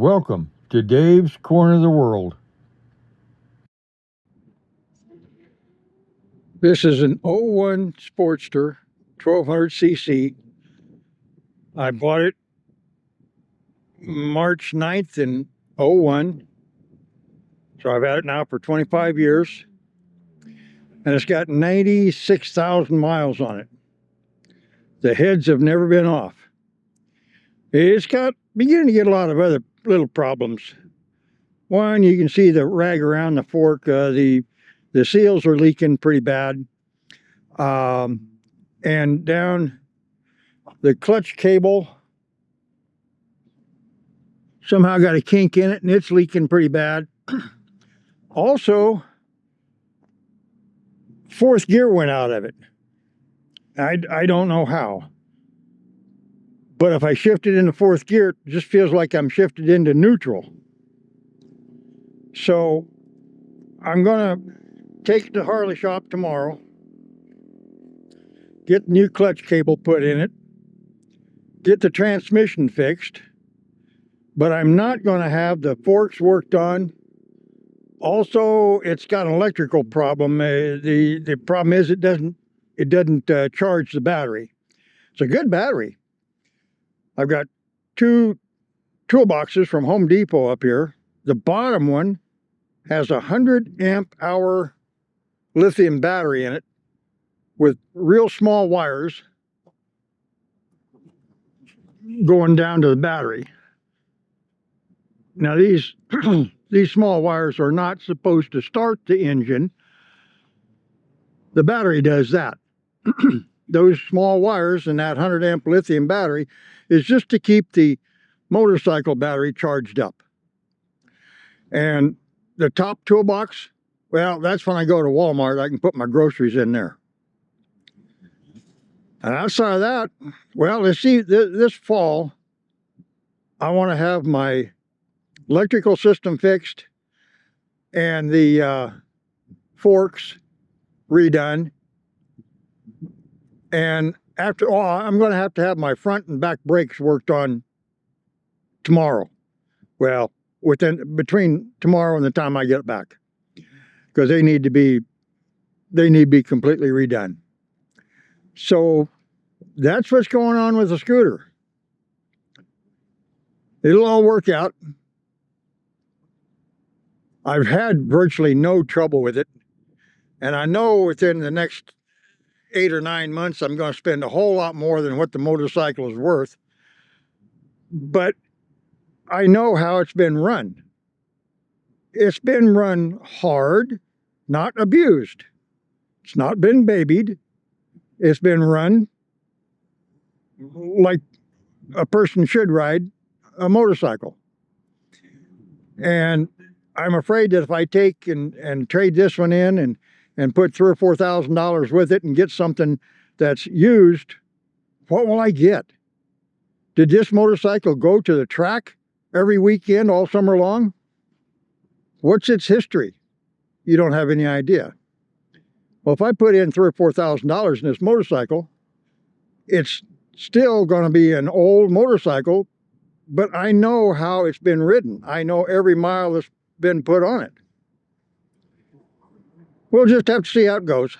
Welcome to Dave's Corner of the World. This is an 01 Sportster 1200cc. I bought it March 9th in 01. So I've had it now for 25 years. And it's got 96,000 miles on it. The heads have never been off. It's beginning to get a lot of other little problems. One, you can see the rag around the fork. The seals are leaking pretty bad. And down the clutch cable somehow got a kink in it and it's leaking pretty bad. Also, fourth gear went out of it. I don't know how. But if I shift it into fourth gear, it just feels like I'm shifted into neutral. So I'm going to take it to Harley shop tomorrow, get new clutch cable put in it, get the transmission fixed, but I'm not going to have the forks worked on. Also, it's got an electrical problem. The problem is it doesn't charge the battery. It's a good battery. I've got two toolboxes from Home Depot up here. The bottom one has a 100 amp hour lithium battery in it with real small wires going down to the battery. Now these small wires are not supposed to start the engine. The battery does that. Those small wires and that 100 amp lithium battery is just to keep the motorcycle battery charged up. And the top toolbox, well, that's when I go to Walmart. I can put my groceries in there. And outside of that, well, let's see, this fall, I want to have my electrical system fixed and the forks redone. And after all, I'm going to have my front and back brakes worked on tomorrow. Well, between tomorrow and the time I get it back, because they need to be completely redone. So that's what's going on with the scooter. It'll all work out. I've had virtually no trouble with it, and I know within the next 8 or 9 months, I'm going to spend a whole lot more than what the motorcycle is worth. But I know how it's been run. It's been run hard, not abused. It's not been babied. It's been run like a person should ride a motorcycle. And I'm afraid that if I take and trade this one in and put $3,000 or $4,000 with it and get something that's used, what will I get? Did this motorcycle go to the track every weekend all summer long? What's its history? You don't have any idea. Well, if I put in $3,000 or $4,000 in this motorcycle, it's still going to be an old motorcycle, but I know how it's been ridden. I know every mile that's been put on it. We'll just have to see how it goes.